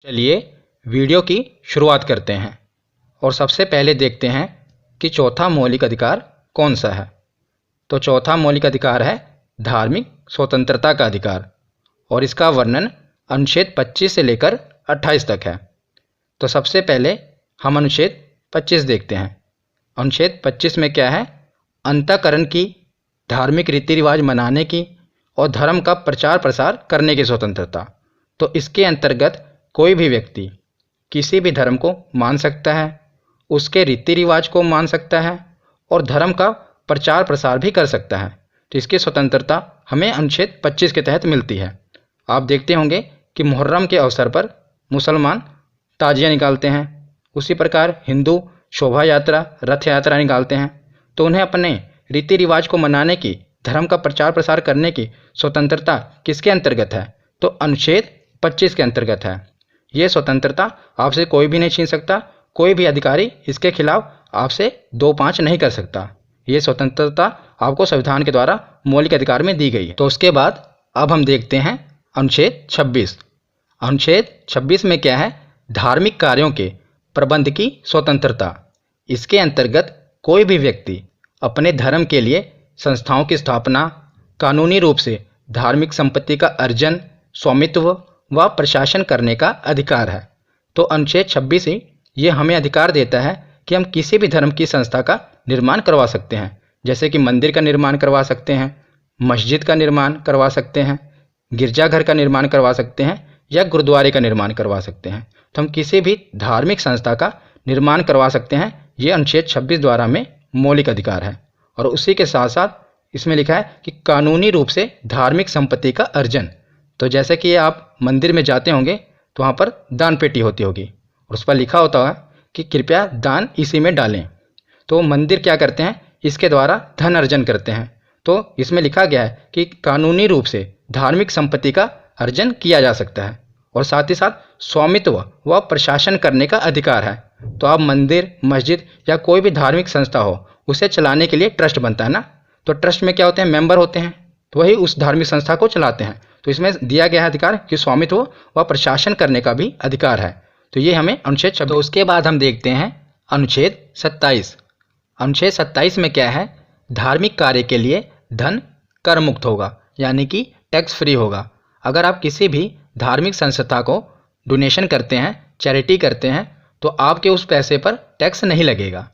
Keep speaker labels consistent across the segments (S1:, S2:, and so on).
S1: चलिए वीडियो की शुरुआत करते हैं और सबसे पहले देखते हैं कि चौथा मौलिक अधिकार कौन सा है। तो चौथा मौलिक अधिकार है धार्मिक स्वतंत्रता का अधिकार और इसका वर्णन अनुच्छेद 25 से लेकर 28 तक है। तो सबसे पहले हम अनुच्छेद 25 देखते हैं। अनुच्छेद 25 में क्या है? अंतःकरण की, धार्मिक रीति रिवाज मनाने की और धर्म का प्रचार प्रसार करने की स्वतंत्रता। तो इसके अंतर्गत कोई भी व्यक्ति किसी भी धर्म को मान सकता है, उसके रीति रिवाज को मान सकता है और धर्म का प्रचार प्रसार भी कर सकता है। तो इसकी स्वतंत्रता हमें अनुच्छेद 25 के तहत मिलती है। आप देखते होंगे कि मुहर्रम के अवसर पर मुसलमान ताजिया निकालते हैं, उसी प्रकार हिंदू शोभा यात्रा, रथ यात्रा निकालते हैं। तो उन्हें अपने रीति रिवाज को मनाने की, धर्म का प्रचार प्रसार करने की स्वतंत्रता किसके अंतर्गत है? तो अनुच्छेद 25 के अंतर्गत है। ये स्वतंत्रता आपसे कोई भी नहीं छीन सकता, कोई भी अधिकारी इसके खिलाफ आपसे 2-5 नहीं कर सकता। ये स्वतंत्रता आपको संविधान के द्वारा मौलिक अधिकार में दी गई है। तो उसके बाद अब हम देखते हैं अनुच्छेद 26। अनुच्छेद 26 में क्या है? धार्मिक कार्यों के प्रबंध की स्वतंत्रता। इसके अंतर्गत कोई भी व्यक्ति अपने धर्म के लिए संस्थाओं की स्थापना, कानूनी रूप से धार्मिक संपत्ति का अर्जन, स्वामित्व व प्रशासन करने का अधिकार है। तो अनुच्छेद 26 ही ये हमें अधिकार देता है कि हम किसी भी धर्म की संस्था का निर्माण करवा सकते हैं, जैसे कि मंदिर का निर्माण करवा सकते हैं, मस्जिद का निर्माण करवा सकते हैं, गिरजाघर का निर्माण करवा सकते हैं या गुरुद्वारे का निर्माण करवा सकते हैं। तो हम किसी भी धार्मिक संस्था का निर्माण करवा सकते हैं। ये अनुच्छेद 26 द्वारा हमें मौलिक अधिकार है। और उसी के साथ साथ इसमें लिखा है कि कानूनी रूप से धार्मिक संपत्ति का अर्जन। तो जैसे कि आप मंदिर में जाते होंगे तो वहाँ पर दान पेटी होती होगी और उस पर लिखा होता है कि कृपया दान इसी में डालें। तो मंदिर क्या करते हैं? इसके द्वारा धन अर्जन करते हैं। तो इसमें लिखा गया है कि कानूनी रूप से धार्मिक संपत्ति का अर्जन किया जा सकता है और साथ ही साथ स्वामित्व व प्रशासन करने का अधिकार है। तो आप मंदिर, मस्जिद या कोई भी धार्मिक संस्था हो, उसे चलाने के लिए ट्रस्ट बनता है ना। तो ट्रस्ट में क्या होते हैं? मेंबर होते हैं, तो वही उस धार्मिक संस्था को चलाते हैं। तो इसमें दिया गया है अधिकार कि स्वामित्व व प्रशासन करने का भी अधिकार है। तो ये हमें अनुच्छेद 26। तो उसके बाद हम देखते हैं अनुच्छेद 27। अनुच्छेद 27 में क्या है? धार्मिक कार्य के लिए धन कर मुक्त होगा, यानी कि टैक्स फ्री होगा। अगर आप किसी भी धार्मिक संस्था को डोनेशन करते हैं, चैरिटी करते हैं, तो आपके उस पैसे पर टैक्स नहीं लगेगा।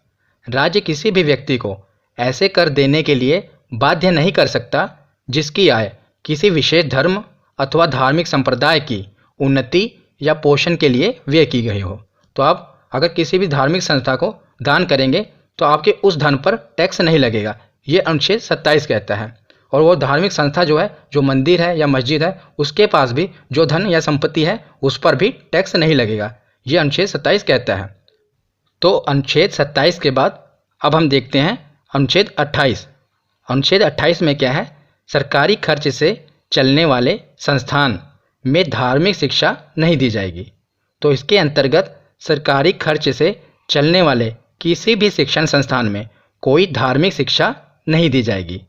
S1: राज्य किसी भी व्यक्ति को ऐसे कर देने के लिए बाध्य नहीं कर सकता जिसकी आय किसी विशेष धर्म अथवा धार्मिक संप्रदाय की उन्नति या पोषण के लिए व्यय की गई हो। तो आप अगर किसी भी धार्मिक संस्था को दान करेंगे तो आपके उस धन पर टैक्स नहीं लगेगा। ये अनुच्छेद 27 कहता है। और वो धार्मिक संस्था जो है, जो मंदिर है या मस्जिद है, उसके पास भी जो धन या संपत्ति है उस पर भी टैक्स नहीं लगेगा। ये अनुच्छेद 27 कहता है। तो अनुच्छेद 27 के बाद अब हम देखते हैं अनुच्छेद 28। अनुच्छेद 28 में क्या है? सरकारी खर्च से चलने वाले संस्थान में धार्मिक शिक्षा नहीं दी जाएगी। तो इसके अंतर्गत सरकारी खर्च से चलने वाले किसी भी शिक्षण संस्थान में कोई धार्मिक शिक्षा नहीं दी जाएगी।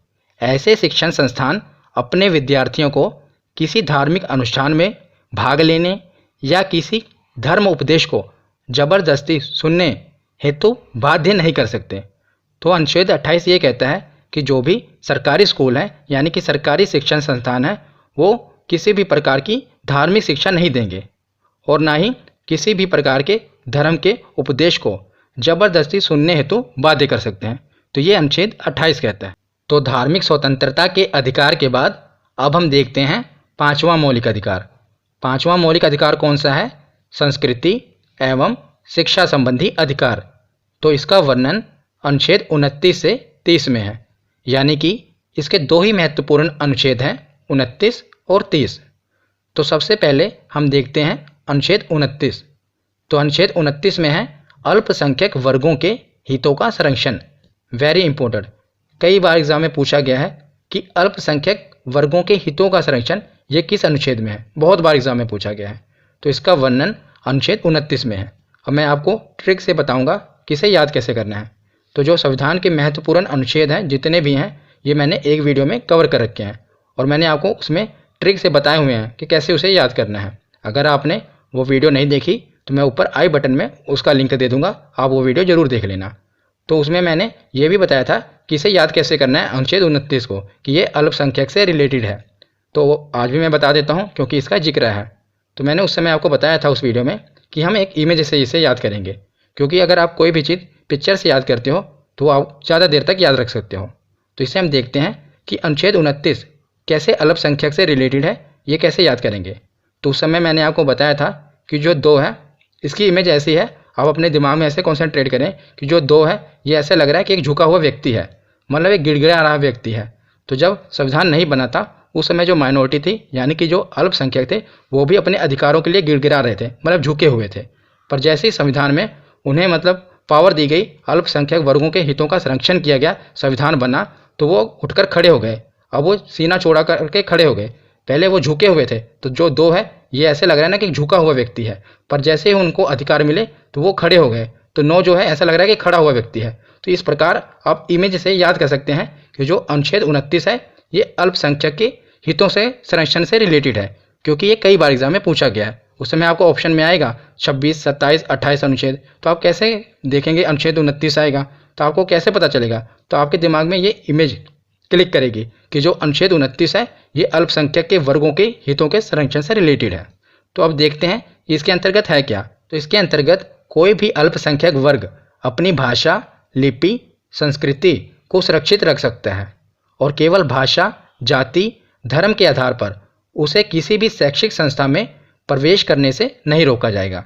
S1: ऐसे शिक्षण संस्थान अपने विद्यार्थियों को किसी धार्मिक अनुष्ठान में भाग लेने या किसी धर्म उपदेश को जबरदस्ती सुनने हेतु बाध्य नहीं कर सकते। तो अनुच्छेद 28 ये कहता है कि जो भी सरकारी स्कूल हैं, यानी कि सरकारी शिक्षण संस्थान हैं, वो किसी भी प्रकार की धार्मिक शिक्षा नहीं देंगे और ना ही किसी भी प्रकार के धर्म के उपदेश को जबरदस्ती सुनने हेतु बाध्य कर सकते हैं। तो ये अनुच्छेद 28 कहता है। तो धार्मिक स्वतंत्रता के अधिकार के बाद अब हम देखते हैं पांचवा मौलिक अधिकार। पांचवा मौलिक अधिकार कौन सा है? संस्कृति एवं शिक्षा संबंधी अधिकार। तो इसका वर्णन अनुच्छेद 29 से 30 में है, यानी कि इसके दो ही महत्वपूर्ण अनुच्छेद हैं, 29 और 30। तो सबसे पहले हम देखते हैं अनुच्छेद 29। तो अनुच्छेद 29 में है अल्पसंख्यक वर्गों के हितों का संरक्षण। वेरी इंपॉर्टेंट, कई बार एग्जाम में पूछा गया है कि अल्पसंख्यक वर्गों के हितों का संरक्षण ये किस अनुच्छेद में है? बहुत बार एग्जाम में पूछा गया है। तो इसका वर्णन अनुच्छेद 29 में है। अब मैं आपको ट्रिक से बताऊंगा किसे याद कैसे करना है। तो जो संविधान के महत्वपूर्ण अनुच्छेद हैं जितने भी हैं, ये मैंने एक वीडियो में कवर कर रखे हैं और मैंने आपको उसमें ट्रिक से बताए हुए हैं कि कैसे उसे याद करना है। अगर आपने वो वीडियो नहीं देखी तो मैं ऊपर आई बटन में उसका लिंक दे दूंगा, आप वो वीडियो ज़रूर देख लेना। तो उसमें मैंने ये भी बताया था कि इसे याद कैसे करना है अनुच्छेद 29 को, कि ये अल्पसंख्यक से रिलेटेड है। तो आज भी मैं बता देता हूँ क्योंकि इसका जिक्र है। तो मैंने उस समय आपको बताया था उस वीडियो में कि हम एक इमेज से इसे याद करेंगे, क्योंकि अगर आप कोई भी चीज़ पिक्चर से याद करते हो तो आप ज़्यादा देर तक याद रख सकते हो। तो इसे हम देखते हैं कि अनुच्छेद 29 कैसे अल्पसंख्यक से रिलेटेड है, ये कैसे याद करेंगे। तो उस समय मैंने आपको बताया था कि जो 2 है इसकी इमेज ऐसी है, आप अपने दिमाग में ऐसे कॉन्सेंट्रेट करें कि जो 2 है ये ऐसे लग रहा है कि एक झुका हुआ व्यक्ति है, मतलब एक गिड़गिड़ा रहा व्यक्ति है। तो जब संविधान नहीं बना था उस समय जो माइनॉरिटी थी यानी कि जो अल्पसंख्यक थे वो भी अपने अधिकारों के लिए गिड़गिड़ा रहे थे, मतलब झुके हुए थे। पर जैसे ही संविधान में उन्हें मतलब पावर दी गई, अल्पसंख्यक वर्गों के हितों का संरक्षण किया गया, संविधान बना, तो वो उठकर खड़े हो गए। अब वो सीना चौड़ा करके खड़े हो गए। पहले वो झुके हुए थे, तो जो 2 है ये ऐसे लग रहा है ना कि झुका हुआ व्यक्ति है, पर जैसे ही उनको अधिकार मिले तो वो खड़े हो गए। तो 9 जो है ऐसा लग रहा है कि खड़ा हुआ व्यक्ति है। तो इस प्रकार आप इमेज से याद कर सकते हैं कि जो अनुच्छेद 29 है ये अल्पसंख्यक के हितों से संरक्षण से रिलेटेड है, क्योंकि ये कई बार एग्जाम में पूछा गया है। उस समय आपको ऑप्शन में आएगा 26, 27, 28 अनुच्छेद, तो आप कैसे देखेंगे अनुच्छेद 29 आएगा, तो आपको कैसे पता चलेगा। तो आपके दिमाग में ये इमेज क्लिक करेगी कि जो अनुच्छेद 29 है ये अल्पसंख्यक के वर्गों के हितों के संरक्षण से रिलेटेड है। तो अब देखते हैं इसके अंतर्गत है क्या। तो इसके अंतर्गत कोई भी अल्पसंख्यक वर्ग अपनी भाषा, लिपि, संस्कृति को सुरक्षित रख सकता है और केवल भाषा, जाति, धर्म के आधार पर उसे किसी भी शैक्षिक संस्था में प्रवेश करने से नहीं रोका जाएगा।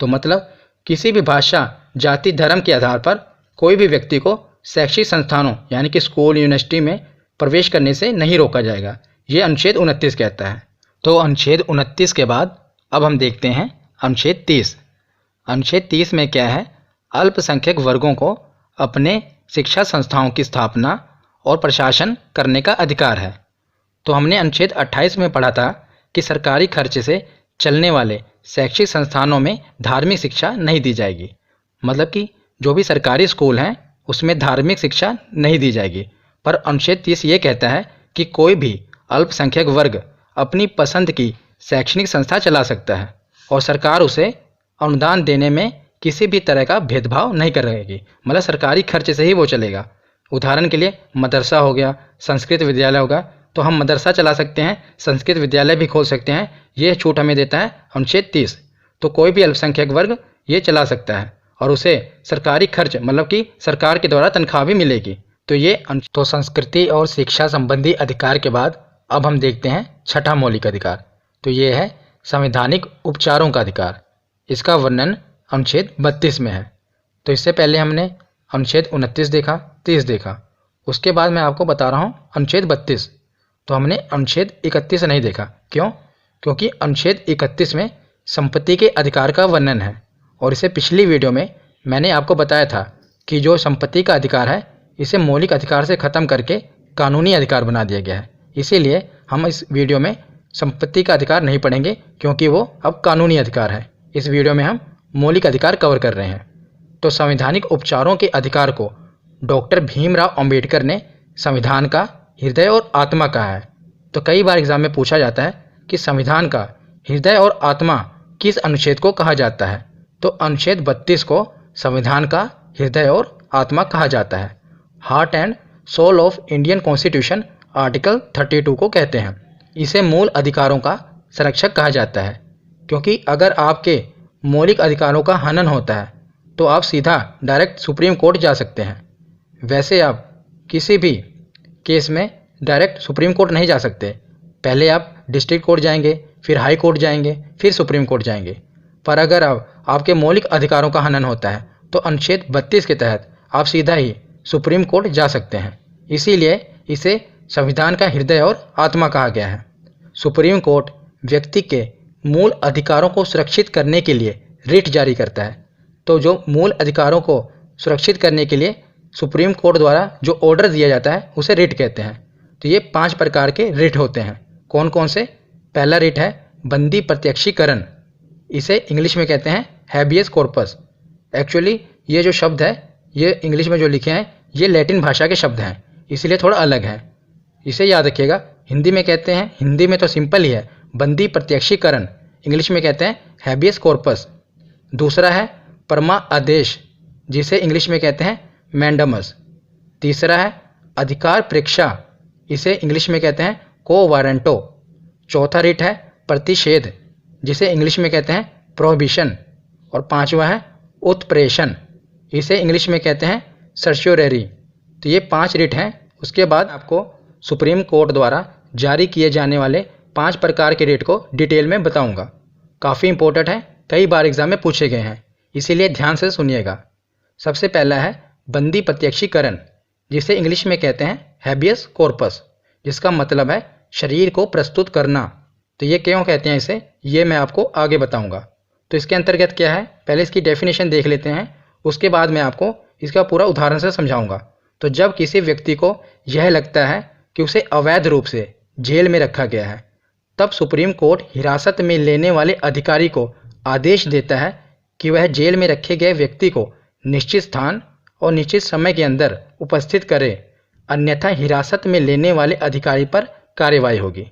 S1: तो मतलब किसी भी भाषा, जाति, धर्म के आधार पर कोई भी व्यक्ति को शैक्षिक संस्थानों यानी कि स्कूल, यूनिवर्सिटी में प्रवेश करने से नहीं रोका जाएगा, ये अनुच्छेद 29 कहता है। तो अनुच्छेद 29 के बाद अब हम देखते हैं अनुच्छेद 30। अनुच्छेद 30 में क्या है, अल्पसंख्यक वर्गों को अपने शिक्षा संस्थाओं की स्थापना और प्रशासन करने का अधिकार है। तो हमने अनुच्छेद 28 में पढ़ा था कि सरकारी खर्च से चलने वाले शैक्षिक संस्थानों में धार्मिक शिक्षा नहीं दी जाएगी, मतलब कि जो भी सरकारी स्कूल हैं उसमें धार्मिक शिक्षा नहीं दी जाएगी। पर अनुच्छेद 30 ये कहता है कि कोई भी अल्पसंख्यक वर्ग अपनी पसंद की शैक्षणिक संस्था चला सकता है और सरकार उसे अनुदान देने में किसी भी तरह का भेदभाव नहीं करेगी, मतलब सरकारी खर्च से ही वो चलेगा। उदाहरण के लिए मदरसा हो गया, संस्कृत विद्यालय होगा, तो हम मदरसा चला सकते हैं, संस्कृत विद्यालय भी खोल सकते हैं, ये छूट हमें देता है अनुच्छेद 30। तो कोई भी अल्पसंख्यक वर्ग ये चला सकता है और उसे सरकारी खर्च मतलब कि सरकार के द्वारा तनख्वाह भी मिलेगी। तो ये तो संस्कृति और शिक्षा संबंधी अधिकार के बाद अब हम देखते हैं छठा मौलिक अधिकार। तो ये है संवैधानिक उपचारों का अधिकार। इसका वर्णन अनुच्छेद 32 में है। तो इससे पहले हमने अनुच्छेद 29 देखा, 30 देखा, उसके बाद मैं आपको बता रहा हूँ अनुच्छेद 32। तो हमने अनुच्छेद 31 नहीं देखा, क्यों? क्योंकि अनुच्छेद 31 में संपत्ति के अधिकार का वर्णन है और इसे पिछली वीडियो में मैंने आपको बताया था कि जो संपत्ति का अधिकार है इसे मौलिक अधिकार से ख़त्म करके कानूनी अधिकार बना दिया गया है। इसीलिए हम इस वीडियो में संपत्ति का अधिकार नहीं पढ़ेंगे क्योंकि वो अब कानूनी अधिकार है। इस वीडियो में हम मौलिक अधिकार कवर कर रहे हैं। तो संवैधानिक उपचारों के अधिकार को डॉक्टर भीमराव अंबेडकर ने संविधान का हृदय और आत्मा कहा है। तो कई बार एग्जाम में पूछा जाता है कि संविधान का हृदय और आत्मा किस अनुच्छेद को कहा जाता है। तो अनुच्छेद 32 को संविधान का हृदय और आत्मा कहा जाता है। Heart and soul of Indian constitution article 32 को कहते हैं। इसे मूल अधिकारों का संरक्षक कहा जाता है, क्योंकि अगर आपके मौलिक अधिकारों का हनन होता है तो आप सीधा डायरेक्ट सुप्रीम कोर्ट जा सकते हैं। वैसे आप किसी भी केस में डायरेक्ट सुप्रीम कोर्ट नहीं जा सकते, पहले आप डिस्ट्रिक्ट कोर्ट जाएंगे, फिर हाई कोर्ट जाएंगे, फिर सुप्रीम कोर्ट जाएंगे। पर अगर आपके मौलिक अधिकारों का हनन होता है तो अनुच्छेद 32 के तहत आप सीधा ही सुप्रीम कोर्ट जा सकते हैं। इसीलिए इसे संविधान का हृदय और आत्मा कहा गया है। सुप्रीम कोर्ट व्यक्ति के मूल अधिकारों को सुरक्षित करने के लिए रिट जारी करता है। तो जो मूल अधिकारों को सुरक्षित करने के लिए सुप्रीम कोर्ट द्वारा जो ऑर्डर दिया जाता है उसे रिट कहते हैं। तो ये 5 प्रकार के रिट होते हैं। कौन कौन से? पहला रिट है बंदी प्रत्यक्षीकरण, इसे इंग्लिश में कहते हैं हैबियस कॉर्पस। एक्चुअली ये जो शब्द है ये इंग्लिश में जो लिखे हैं ये लैटिन भाषा के शब्द हैं, इसलिए थोड़ा अलग है, इसे याद रखिएगा। हिंदी में कहते हैं, हिंदी में तो सिंपल ही है, बंदी प्रत्यक्षीकरण इंग्लिश में कहते हैं हैबियस कॉर्पस। दूसरा है परमा आदेश, जिसे इंग्लिश में कहते हैं मैंडमस। तीसरा है अधिकार प्रेक्षा, इसे इंग्लिश में कहते हैं को वारंटो। चौथा रिट है प्रतिषेध, जिसे इंग्लिश में कहते हैं प्रोहिबिशन। और पांचवा है उत्प्रेषण, इसे इंग्लिश में कहते हैं सर्च्योरेरी। तो ये 5 रिट हैं। उसके बाद आपको सुप्रीम कोर्ट द्वारा जारी किए जाने वाले 5 प्रकार के रिट को डिटेल में बताऊंगा। काफ़ी इंपॉर्टेंट है, कई बार एग्जाम में पूछे गए हैं, इसीलिए ध्यान से सुनिएगा। सबसे पहला है बंदी प्रत्यक्षीकरण, जिसे इंग्लिश में कहते हैं हैबियस कॉर्पस, जिसका मतलब है शरीर को प्रस्तुत करना। तो ये क्यों कहते हैं इसे, ये मैं आपको आगे बताऊंगा। तो इसके अंतर्गत क्या है, पहले इसकी डेफिनेशन देख लेते हैं, उसके बाद मैं आपको इसका पूरा उदाहरण से समझाऊंगा। तो जब किसी व्यक्ति को यह लगता है कि उसे अवैध रूप से जेल में रखा गया है, तब सुप्रीम कोर्ट हिरासत में लेने वाले अधिकारी को आदेश देता है कि वह जेल में रखे गए व्यक्ति को निश्चित स्थान और निश्चित समय के अंदर उपस्थित करे, अन्यथा हिरासत में लेने वाले अधिकारी पर कार्रवाई होगी।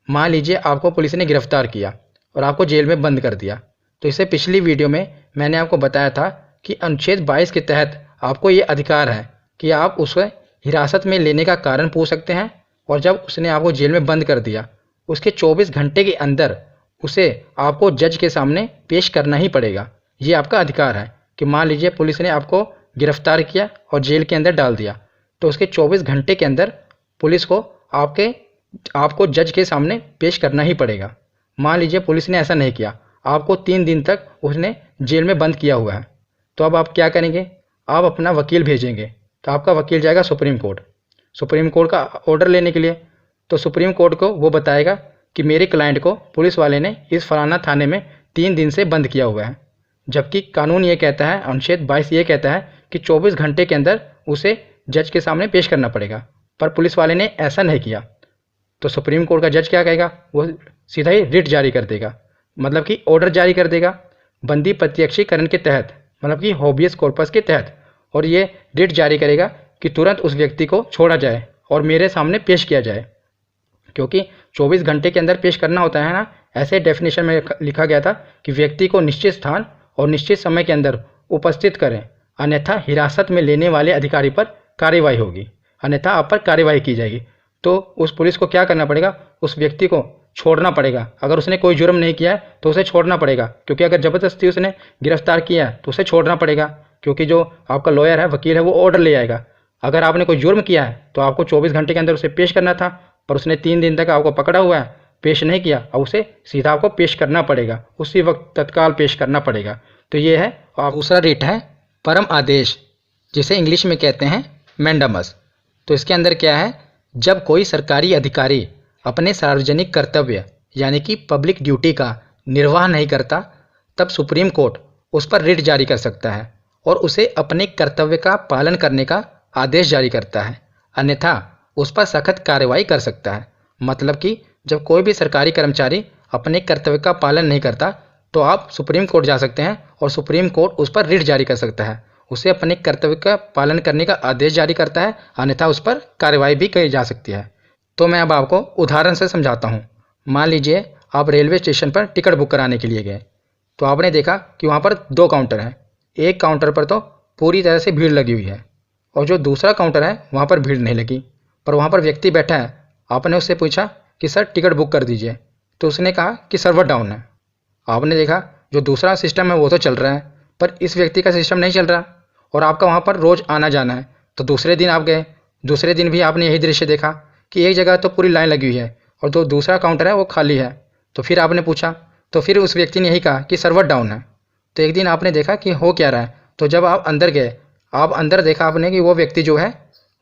S1: मान लीजिए आपको पुलिस ने गिरफ्तार किया और आपको जेल में बंद कर दिया, तो इससे पिछली वीडियो में मैंने आपको बताया था कि अनुच्छेद 22 के तहत आपको ये अधिकार है कि आप उसे हिरासत में लेने का कारण पूछ सकते हैं, और जब उसने आपको जेल में बंद कर दिया उसके 24 घंटे के अंदर उसे आपको जज के सामने पेश करना ही पड़ेगा। ये आपका अधिकार है कि मान लीजिए पुलिस ने आपको गिरफ्तार किया और जेल के अंदर डाल दिया, तो उसके 24 घंटे के अंदर पुलिस को आपको जज के सामने पेश करना ही पड़ेगा। मान लीजिए पुलिस ने ऐसा नहीं किया, आपको 3 दिन तक उसने जेल में बंद किया हुआ है, तो अब आप क्या करेंगे, आप अपना वकील भेजेंगे। तो आपका वकील जाएगा सुप्रीम कोर्ट का ऑर्डर लेने के लिए। तो सुप्रीम कोर्ट को वो बताएगा कि मेरे क्लाइंट को पुलिस वाले ने इस फलाना थाने में 3 दिन से बंद किया हुआ है, जबकि कानून ये कहता है, अनुच्छेद 22 ये कहता है कि 24 घंटे के अंदर उसे जज के सामने पेश करना पड़ेगा, पर पुलिस वाले ने ऐसा नहीं किया। तो सुप्रीम कोर्ट का जज क्या कहेगा, वो सीधा ही रिट जारी कर देगा, मतलब कि ऑर्डर जारी कर देगा बंदी प्रत्यक्षीकरण के तहत, मतलब कि हैबियस कॉर्पस के तहत। और ये रिट जारी करेगा कि तुरंत उस व्यक्ति को छोड़ा जाए और मेरे सामने पेश किया जाए, क्योंकि 24 घंटे के अंदर पेश करना होता है ना। ऐसे डेफिनेशन में लिखा गया था कि व्यक्ति को निश्चित स्थान और निश्चित समय के अंदर उपस्थित करें, अन्यथा हिरासत में लेने वाले अधिकारी पर कार्रवाई होगी, अन्यथा आप पर कार्रवाई की जाएगी। तो उस पुलिस को क्या करना पड़ेगा, उस व्यक्ति को छोड़ना पड़ेगा। अगर उसने कोई जुर्म नहीं किया है तो उसे छोड़ना पड़ेगा, क्योंकि अगर ज़बरदस्ती उसने गिरफ्तार किया है तो उसे छोड़ना पड़ेगा, क्योंकि जो आपका लॉयर है, वकील है, वो ऑर्डर ले आएगा। अगर आपने कोई जुर्म किया है तो आपको 24 घंटे के अंदर उसे पेश करना था, पर उसने 3 दिन तक आपको पकड़ा हुआ है, पेश नहीं किया, और उसे सीधा आपको पेश करना पड़ेगा, उसी वक्त तत्काल पेश करना पड़ेगा। तो ये है। और दूसरा रिट है परम आदेश, जिसे इंग्लिश में कहते हैं मैंडमस। तो इसके अंदर क्या है, जब कोई सरकारी अधिकारी अपने सार्वजनिक कर्तव्य यानी कि पब्लिक ड्यूटी का निर्वाह नहीं करता, तब सुप्रीम कोर्ट उस पर रिट जारी कर सकता है और उसे अपने कर्तव्य का पालन करने का आदेश जारी करता है, अन्यथा उस पर सख्त कार्रवाई कर सकता है। मतलब कि जब कोई भी सरकारी कर्मचारी अपने कर्तव्य का पालन नहीं करता तो आप सुप्रीम कोर्ट जा सकते हैं और सुप्रीम कोर्ट उस पर रिट जारी कर सकता है, उसे अपने कर्तव्य का पालन करने का आदेश जारी करता है, अन्यथा उस पर कार्रवाई भी की जा सकती है। तो मैं अब आपको उदाहरण से समझाता हूँ। मान लीजिए आप रेलवे स्टेशन पर टिकट बुक कराने के लिए गए, तो आपने देखा कि वहाँ पर 2 काउंटर हैं। एक काउंटर पर तो पूरी तरह से भीड़ लगी हुई है, और जो दूसरा काउंटर है वहाँ पर भीड़ नहीं लगी, पर वहाँ पर व्यक्ति बैठा है। आपने उससे पूछा कि सर टिकट बुक कर दीजिए, तो उसने कहा कि सर्वर डाउन है। आपने देखा जो दूसरा सिस्टम है वो तो चल रहा है, पर इस व्यक्ति का सिस्टम नहीं चल रहा, और आपका वहाँ पर रोज़ आना जाना है। तो दूसरे दिन आप गए, दूसरे दिन भी आपने यही दृश्य देखा कि एक जगह तो पूरी लाइन लगी हुई है और जो दूसरा काउंटर है वो खाली है। तो फिर आपने पूछा, तो फिर उस व्यक्ति ने यही कहा कि सर्वर डाउन है। तो एक दिन आपने देखा कि हो क्या रहा है, तो जब आप अंदर गए, आप अंदर देखा आपने कि वो व्यक्ति जो है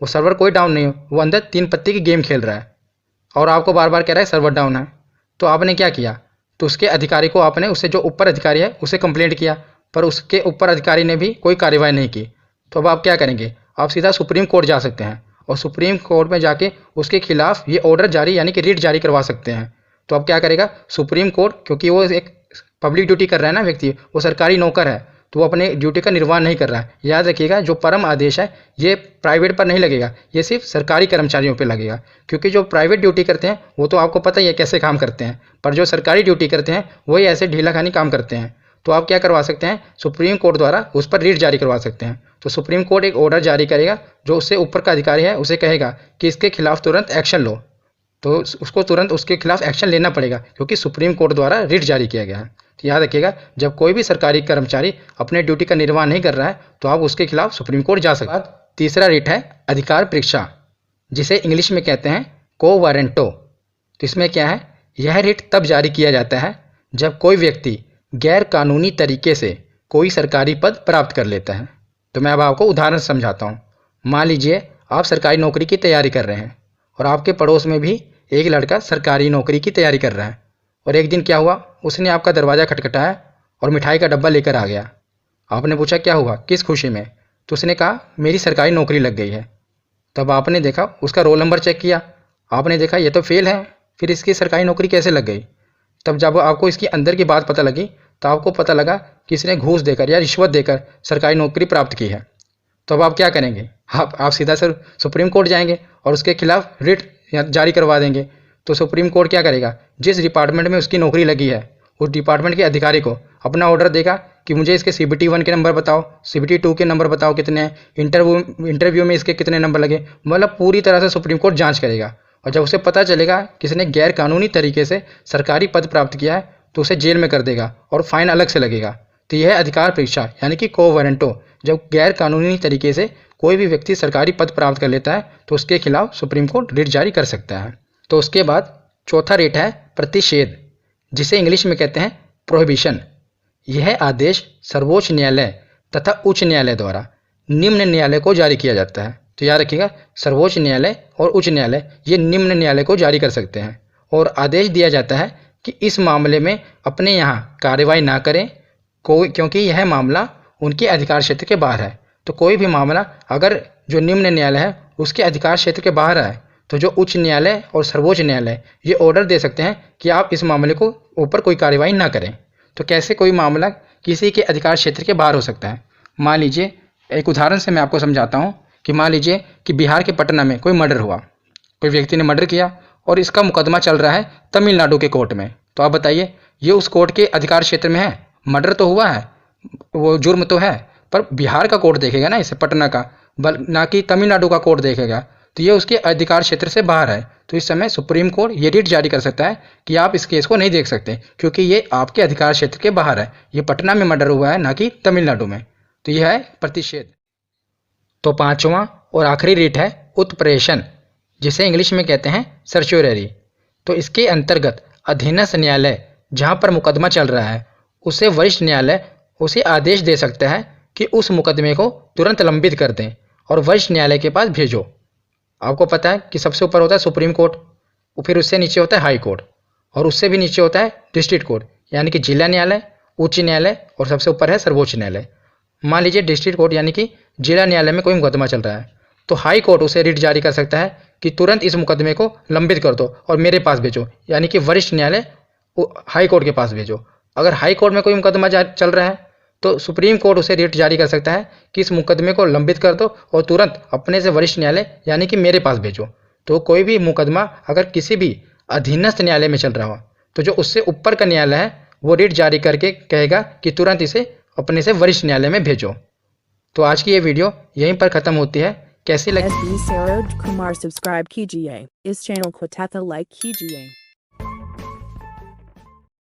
S1: वो सर्वर कोई डाउन नहीं हो, वो अंदर 3 पत्ती की गेम खेल रहा है और आपको बार बार कह रहा है सर्वर डाउन है। तो आपने क्या किया, तो उसके अधिकारी को आपने, उससे जो ऊपर अधिकारी है उसे कंप्लेंट किया, पर उसके ऊपर अधिकारी ने भी कोई कार्रवाई नहीं की। तो अब आप क्या करेंगे, आप सीधा सुप्रीम कोर्ट जा सकते हैं और सुप्रीम कोर्ट में जाके उसके खिलाफ ये ऑर्डर जारी यानी कि रिट जारी करवा सकते हैं। तो अब क्या करेगा सुप्रीम कोर्ट, क्योंकि वो एक पब्लिक ड्यूटी कर रहा है ना व्यक्ति, वो सरकारी नौकर है, तो वो अपने ड्यूटी का निर्वाह नहीं कर रहा है। याद रखिएगा, जो परम आदेश है ये प्राइवेट पर नहीं लगेगा, ये सिर्फ सरकारी कर्मचारियों पर लगेगा, क्योंकि जो प्राइवेट ड्यूटी करते हैं वो तो आपको पता ही है कैसे काम करते हैं, पर जो सरकारी ड्यूटी करते हैं वही ऐसे ढीलाखानी काम करते हैं। तो आप क्या करवा सकते हैं, सुप्रीम कोर्ट द्वारा उस पर रिट जारी करवा सकते हैं। तो सुप्रीम कोर्ट एक ऑर्डर जारी करेगा, जो उससे ऊपर का अधिकारी है उसे कहेगा कि इसके खिलाफ तुरंत एक्शन लो, तो उसको तुरंत उसके खिलाफ एक्शन लेना पड़ेगा, क्योंकि सुप्रीम कोर्ट द्वारा रिट जारी किया गया है। तो याद रखिएगा, जब कोई भी सरकारी कर्मचारी अपने ड्यूटी का निर्वाह नहीं कर रहा है तो आप उसके खिलाफ सुप्रीम कोर्ट जा सकते हैं। तीसरा रिट है अधिकार परीक्षा, जिसे इंग्लिश में कहते हैं को वारंटो। तो इसमें क्या है, यह रिट तब जारी किया जाता है जब कोई व्यक्ति गैर कानूनी तरीके से कोई सरकारी पद प्राप्त कर लेता है। तो मैं अब आपको उदाहरण समझाता हूँ। मान लीजिए आप सरकारी नौकरी की तैयारी कर रहे हैं और आपके पड़ोस में भी एक लड़का सरकारी नौकरी की तैयारी कर रहा है, और एक दिन क्या हुआ, उसने आपका दरवाज़ा खटखटाया और मिठाई का डब्बा लेकर आ गया। आपने पूछा क्या हुआ, किस खुशी में, तो उसने कहा मेरी सरकारी नौकरी लग गई है। तब आपने देखा, उसका रोल नंबर चेक किया, आपने देखा ये तो फेल है, फिर इसकी सरकारी नौकरी कैसे लग गई। तब जब आपको इसकी अंदर की बात पता लगी तो आपको पता लगा कि इसने घूस देकर या रिश्वत देकर सरकारी नौकरी प्राप्त की है। तो अब आप क्या करेंगे, आप सीधा सर सुप्रीम कोर्ट जाएंगे और उसके खिलाफ रिट जारी करवा देंगे। तो सुप्रीम कोर्ट क्या करेगा, जिस डिपार्टमेंट में उसकी नौकरी लगी है उस डिपार्टमेंट के अधिकारी को अपना ऑर्डर देगा कि मुझे इसके CBT 1 के नंबर बताओ, CBT 2 के नंबर बताओ कितने हैं, इंटरव्यू में इसके कितने नंबर लगे, मतलब पूरी तरह से सुप्रीम कोर्ट जांच करेगा। और जब उसे पता चलेगा कि इसने गैर कानूनी तरीके से सरकारी पद प्राप्त किया है तो उसे जेल में कर देगा और फाइन अलग से लगेगा। तो यह है अधिकार परीक्षा यानी कि को वारंटो। जब गैर कानूनी तरीके से कोई भी व्यक्ति सरकारी पद प्राप्त कर लेता है तो उसके खिलाफ सुप्रीम कोर्ट रिट जारी कर सकता है। तो उसके बाद चौथा रिट है प्रतिषेध, जिसे इंग्लिश में कहते हैं प्रोहिबिशन। यह आदेश सर्वोच्च न्यायालय तथा उच्च न्यायालय द्वारा निम्न न्यायालय को जारी किया जाता है। तो याद रखिएगा, सर्वोच्च न्यायालय और उच्च न्यायालय ये निम्न न्यायालय को जारी कर सकते हैं, और आदेश दिया जाता है कि इस मामले में अपने यहाँ कार्रवाई ना करें क्योंकि यह मामला उनके अधिकार क्षेत्र के बाहर है। तो कोई भी मामला अगर जो निम्न न्यायालय है उसके अधिकार क्षेत्र के बाहर है तो जो उच्च न्यायालय और सर्वोच्च न्यायालय ये ऑर्डर दे सकते हैं कि आप इस मामले को ऊपर कोई कार्रवाई ना करें। तो कैसे कोई मामला किसी के अधिकार क्षेत्र के बाहर हो सकता है, मान लीजिए एक उदाहरण से मैं आपको समझाता हूँ कि मान लीजिए कि बिहार के पटना में कोई मर्डर हुआ, कोई व्यक्ति ने मर्डर किया और इसका मुकदमा चल रहा है तमिलनाडु के कोर्ट में। तो आप बताइए ये उस कोर्ट के अधिकार क्षेत्र में है, मर्डर तो हुआ है, वो जुर्म तो है, पर बिहार का कोर्ट देखेगा ना इसे, पटना का, ना कि तमिलनाडु का कोर्ट देखेगा। तो ये उसके अधिकार क्षेत्र से बाहर है। तो इस समय सुप्रीम कोर्ट ये रिट जारी कर सकता है कि आप इस केस को नहीं देख सकते क्योंकि ये आपके अधिकार क्षेत्र के बाहर है, ये पटना में मर्डर हुआ है ना कि तमिलनाडु में। तो यह है प्रतिषेध। तो पांचवा और आखिरी रिट है उत्प्रेषण, जिसे इंग्लिश में कहते हैं सर्च्योररी। तो इसके अंतर्गत अधीनस्थ न्यायालय जहाँ पर मुकदमा चल रहा है उसे वरिष्ठ न्यायालय उसे आदेश दे सकता है कि उस मुकदमे को तुरंत लंबित कर दें और वरिष्ठ न्यायालय के पास भेजो। आपको पता है कि सबसे ऊपर होता है सुप्रीम कोर्ट, फिर उससे नीचे होता है हाई कोर्ट, और उससे भी नीचे होता है डिस्ट्रिक्ट कोर्ट यानी कि जिला न्यायालय, उच्च न्यायालय, और सबसे ऊपर है सर्वोच्च न्यायालय। मान लीजिए डिस्ट्रिक्ट कोर्ट यानी कि जिला न्यायालय में कोई मुकदमा चल रहा है तो हाई कोर्ट उसे रिट जारी कर सकता है कि तुरंत इस मुकदमे को लंबित कर दो और मेरे पास भेजो, यानी कि वरिष्ठ न्यायालय हाई कोर्ट के पास भेजो। अगर हाई कोर्ट में कोई मुकदमा चल रहा है तो सुप्रीम कोर्ट उसे रिट जारी कर सकता है कि इस मुकदमे को लंबित कर दो और तुरंत अपने से वरिष्ठ न्यायालय यानी कि मेरे पास भेजो। तो कोई भी मुकदमा अगर किसी भी अधीनस्थ न्यायालय में चल रहा हो तो जो उससे ऊपर का न्यायालय है वो रिट जारी करके कहेगा कि तुरंत इसे अपने से वरिष्ठ न्यायालय में भेजो। तो आज की ये वीडियो यहीं पर ख़त्म होती है। कैसी लगी?
S2: SB Saroj Kumar सब्सक्राइब कीजिए, इस चैनल को लाइक कीजिए।